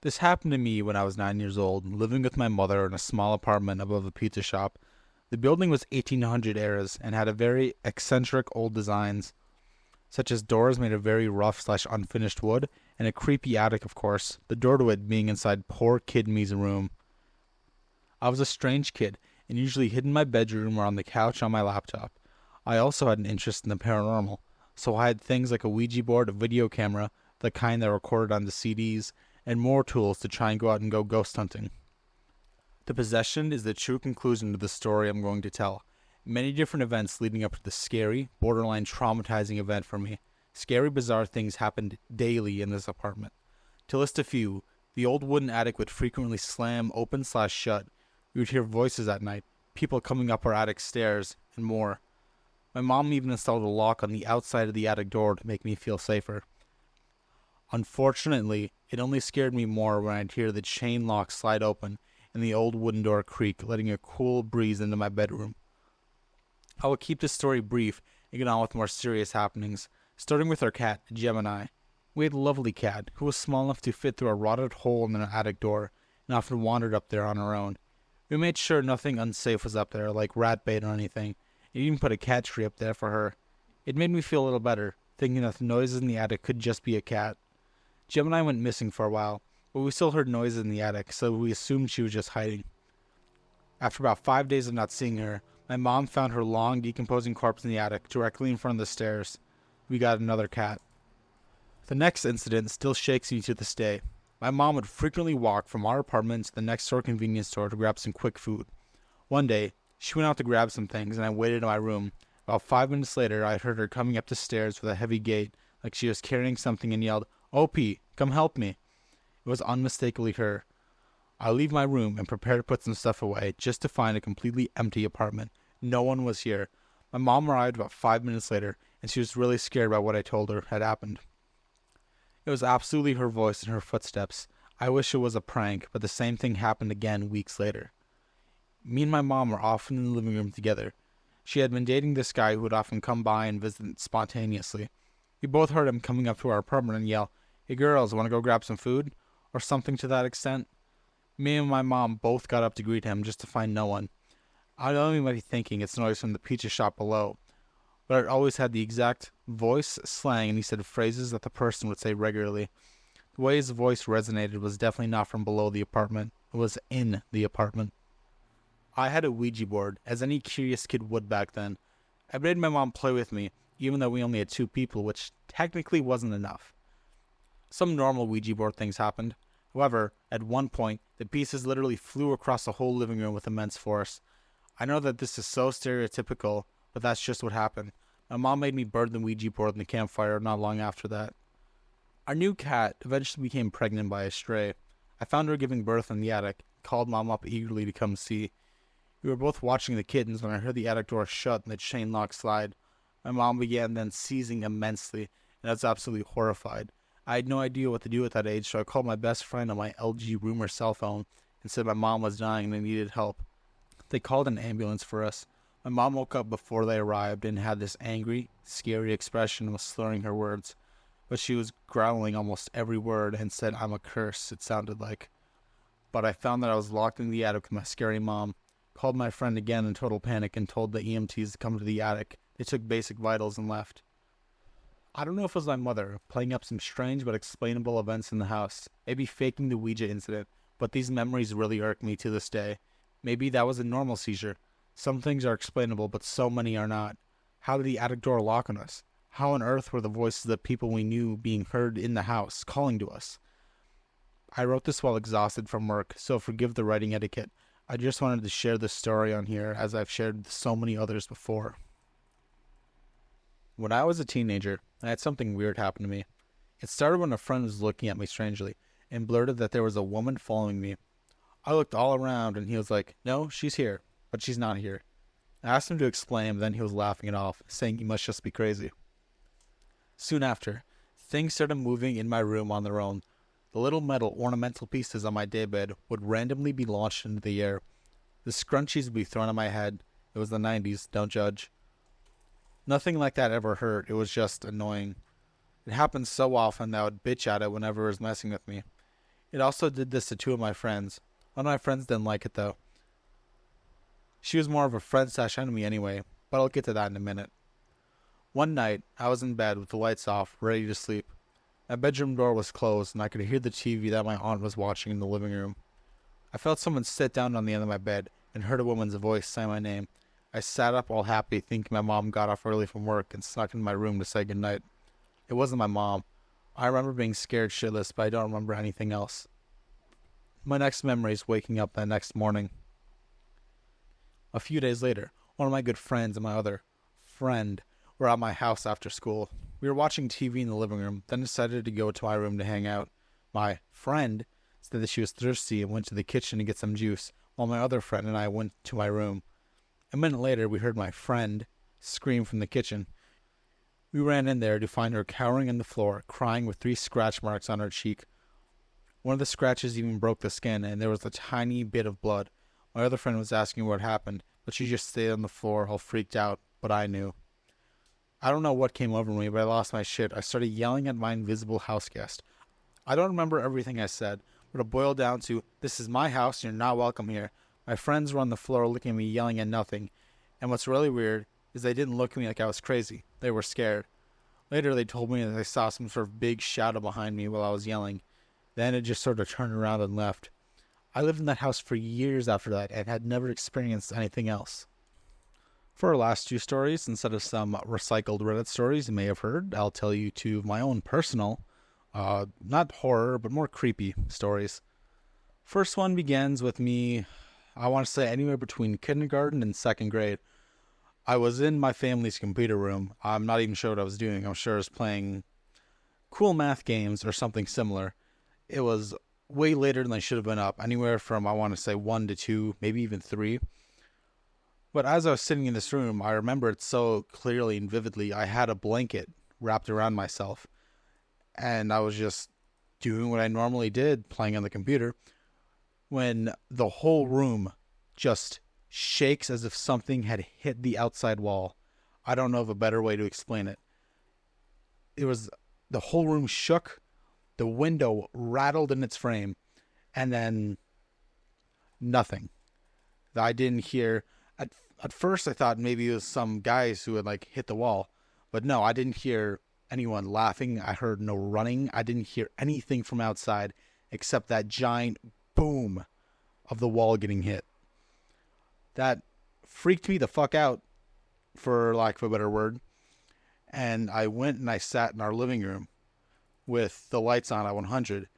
This happened to me when I was 9 years old, living with my mother in a small apartment above a pizza shop. The building was 1800 eras and had a very eccentric old designs, such as doors made of very rough slash unfinished wood, and a creepy attic, of course, the door to it being inside poor kid me's room. I was a strange kid, and usually hid in my bedroom or on the couch on my laptop. I also had an interest in the paranormal, so I had things like a Ouija board, a video camera, the kind that recorded on the CDs, and more tools to try and go out and go ghost hunting. The possession is the true conclusion to the story I'm going to tell. Many different events leading up to the scary, borderline traumatizing event for me. Scary, bizarre things happened daily in this apartment. To list a few, the old wooden attic would frequently slam open slash shut. We would hear voices at night, people coming up our attic stairs, and more. My mom even installed a lock on the outside of the attic door to make me feel safer. Unfortunately, it only scared me more when I'd hear the chain lock slide open and the old wooden door creak, letting a cool breeze into my bedroom. I will keep this story brief and get on with more serious happenings, starting with our cat, Gemini. We had a lovely cat who was small enough to fit through a rotted hole in the attic door and often wandered up there on her own. We made sure nothing unsafe was up there, like rat bait or anything, and even put a cat tree up there for her. It made me feel a little better, thinking that the noises in the attic could just be a cat. Gemini went missing for a while, but we still heard noises in the attic, so we assumed she was just hiding. After about 5 days of not seeing her, my mom found her long, decomposing corpse in the attic, directly in front of the stairs. We got another cat. The next incident still shakes me to this day. My mom would frequently walk from our apartment to the next door convenience store to grab some quick food. One day, she went out to grab some things, and I waited in my room. About 5 minutes later, I heard her coming up the stairs with a heavy gait, like she was carrying something, and yelled, "Opie, come help me." It was unmistakably her. I leave my room and prepare to put some stuff away, just to find a completely empty apartment. No one was here. My mom arrived about 5 minutes later, and she was really scared by what I told her had happened. It was absolutely her voice and her footsteps. I wish it was a prank, but the same thing happened again weeks later. Me and my mom were often in the living room together. She had been dating this guy who would often come by and visit spontaneously. We both heard him coming up to our apartment and yell, "Hey girls, want to go grab some food?" or something to that extent. Me and my mom both got up to greet him just to find no one. I know you might be thinking it's noise from the pizza shop below, but it always had the exact voice, slang, and he said phrases that the person would say regularly. The way his voice resonated was definitely not from below the apartment. It was in the apartment. I had a Ouija board, as any curious kid would back then. I made my mom play with me, even though we only had 2 people, which technically wasn't enough. Some normal Ouija board things happened. However, at one point, the pieces literally flew across the whole living room with immense force. I know that this is so stereotypical, but that's just what happened. My mom made me burn the Ouija board in the campfire not long after that. Our new cat eventually became pregnant by a stray. I found her giving birth in the attic, called Mom up eagerly to come see. We were both watching the kittens when I heard the attic door shut and the chain lock slide. My mom began then seizing immensely, and I was absolutely horrified. I had no idea what to do at that age, so I called my best friend on my LG Roomer cell phone and said my mom was dying and they needed help. They called an ambulance for us. My mom woke up before they arrived and had this angry, scary expression and was slurring her words. But she was growling almost every word and said, "I'm a curse," it sounded like. But I found that I was locked in the attic with my scary mom. Called my friend again in total panic and told the EMTs to come to the attic. They took basic vitals and left. I don't know if it was my mother playing up some strange but explainable events in the house, maybe faking the Ouija incident, but these memories really irk me to this day. Maybe that was a normal seizure. Some things are explainable, but so many are not. How did the attic door lock on us? How on earth were the voices of people we knew being heard in the house, calling to us? I wrote this while exhausted from work, so forgive the writing etiquette. I just wanted to share this story on here as I've shared so many others before. When I was a teenager, I had something weird happen to me. It started when a friend was looking at me strangely and blurted that there was a woman following me. I looked all around and he was like, "No, she's here, but she's not here." I asked him to explain, but then he was laughing it off, saying he must just be crazy. Soon after, things started moving in my room on their own. The little metal ornamental pieces on my daybed would randomly be launched into the air. The scrunchies would be thrown at my head. It was the 90s, don't judge. Nothing like that ever hurt, it was just annoying. It happened so often that I would bitch at it whenever it was messing with me. It also did this to two of my friends. One of my friends didn't like it though. She was more of a friend/enemy anyway, but I'll get to that in a minute. One night, I was in bed with the lights off, ready to sleep. My bedroom door was closed and I could hear the TV that my aunt was watching in the living room. I felt someone sit down on the end of my bed and heard a woman's voice say my name. I sat up all happy, thinking my mom got off early from work and snuck into my room to say goodnight. It wasn't my mom. I remember being scared shitless, but I don't remember anything else. My next memory is waking up the next morning. A few days later, one of my good friends and my other friend were at my house after school. We were watching TV in the living room, then decided to go to my room to hang out. My friend said that she was thirsty and went to the kitchen to get some juice, while my other friend and I went to my room. A minute later, we heard my friend scream from the kitchen. We ran in there to find her cowering on the floor, crying with 3 scratch marks on her cheek. One of the scratches even broke the skin, and there was a tiny bit of blood. My other friend was asking what happened, but she just stayed on the floor, all freaked out, but I knew. I don't know what came over me, but I lost my shit. I started yelling at my invisible house guest. I don't remember everything I said, but it boiled down to, "This is my house, and you're not welcome here." My friends were on the floor looking at me, yelling at nothing. And what's really weird is they didn't look at me like I was crazy. They were scared. Later, they told me that they saw some sort of big shadow behind me while I was yelling. Then it just sort of turned around and left. I lived in that house for years after that and had never experienced anything else. For our last 2 stories, instead of some recycled Reddit stories you may have heard, I'll tell you 2 of my own personal, not horror, but more creepy stories. First one begins with me, I want to say anywhere between kindergarten and 2nd grade. I was in my family's computer room. I'm not even sure what I was doing. I'm sure I was playing cool math games or something similar. It was way later than I should have been up, anywhere from, I want to say 1 to 2, maybe even 3. But as I was sitting in this room, I remember it so clearly and vividly. I had a blanket wrapped around myself, and I was just doing what I normally did, playing on the computer, when the whole room just shakes as if something had hit the outside wall. I don't know of a better way to explain it. It was, the whole room shook, the window rattled in its frame, and then nothing. I didn't hear. At first, I thought maybe it was some guys who had hit the wall, but no, I didn't hear anyone laughing. I heard no running. I didn't hear anything from outside except that giant boom of the wall getting hit. That freaked me the fuck out, for lack of a better word. And I went and I sat in our living room with the lights on at 100,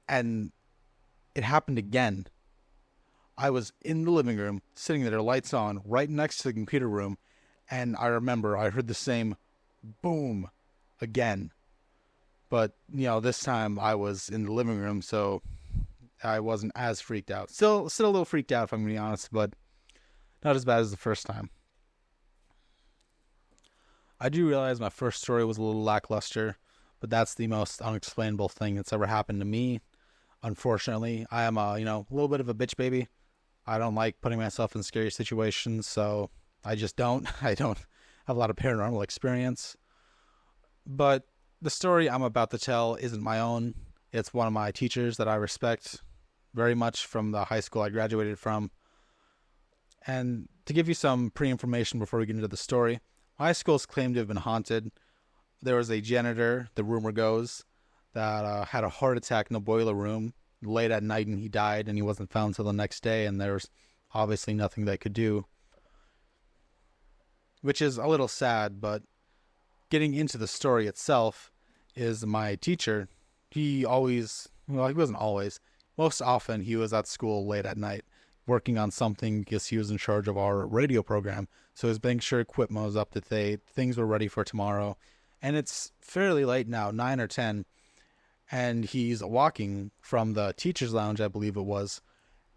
and it happened again. I was in the living room, sitting there, lights on, right next to the computer room, and I remember I heard the same boom again. But, this time I was in the living room, so I wasn't as freaked out. Still a little freaked out, if I'm going to be honest, but not as bad as the first time. I do realize my first story was a little lackluster, but that's the most unexplainable thing that's ever happened to me. Unfortunately, I am a little bit of a bitch baby. I don't like putting myself in scary situations, so I just don't. I don't have a lot of paranormal experience. But the story I'm about to tell isn't my own. It's one of my teachers that I respect very much from the high school I graduated from. And to give you some pre-information before we get into the story, high school is claimed to have been haunted. There was a janitor, the rumor goes, that had a heart attack in the boiler room late at night, and he died, and he wasn't found until the next day, and there was obviously nothing they could do. Which is a little sad, but getting into the story itself is my teacher. He wasn't always. Most often he was at school late at night working on something because he was in charge of our radio program. So he was making sure equipment was up to date, things were ready for tomorrow. And it's fairly late now, 9 or 10. And he's walking from the teacher's lounge, I believe it was,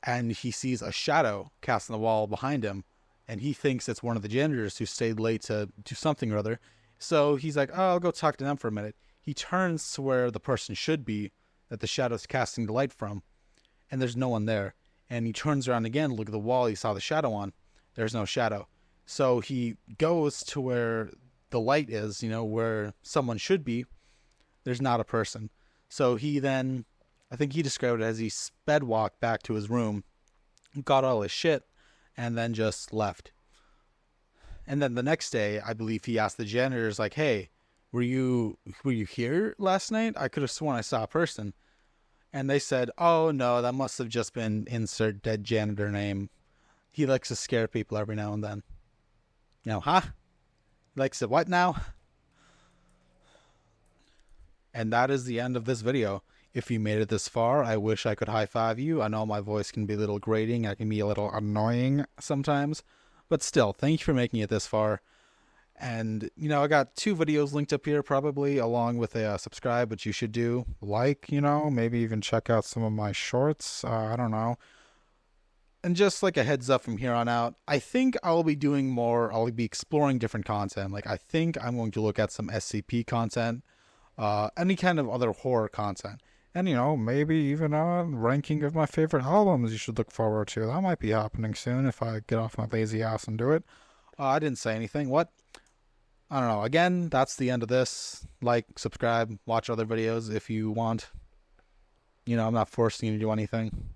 and he sees a shadow cast on the wall behind him. And he thinks it's one of the janitors who stayed late to do something or other. So he's like, oh, I'll go talk to them for a minute. He turns to where the person should be, that the shadow's casting the light from, and there's no one there. And he turns around again to look at the wall he saw the shadow on. There's no shadow. So he goes to where the light is, where someone should be. There's not a person. So he then I think he described it as he sped walked back to his room, got all his shit, and then just left. And then the next day, I believe he asked the janitors, like, "Hey, were you here last night? I could have sworn I saw a person." And they said, "Oh no, that must have just been insert dead janitor name. He likes to scare people every now and then." Huh? He likes to what now? And that is the end of this video. If you made it this far, I wish I could high five you. I know my voice can be a little grating. I can be a little annoying sometimes. But still, thank you for making it this far. And, I got 2 videos linked up here probably, along with a subscribe, which you should do. Maybe even check out some of my shorts. I don't know. And just like a heads up from here on out, I think I'll be exploring different content. Like, I think I'm going to look at some SCP content, any kind of other horror content. And, maybe even a ranking of my favorite albums you should look forward to. That might be happening soon if I get off my lazy ass and do it. I didn't say anything. What? I don't know. Again, that's the end of this. Like, subscribe, watch other videos if you want. I'm not forcing you to do anything.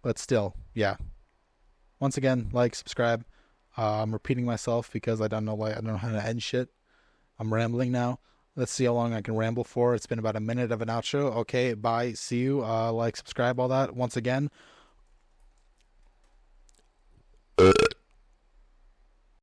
But still, yeah. Once again, like, subscribe. I'm repeating myself because I don't know how to end shit. I'm rambling now. Let's see how long I can ramble for. It's been about a minute of an outro. Okay, bye. See you. Like, subscribe, all that. Once again.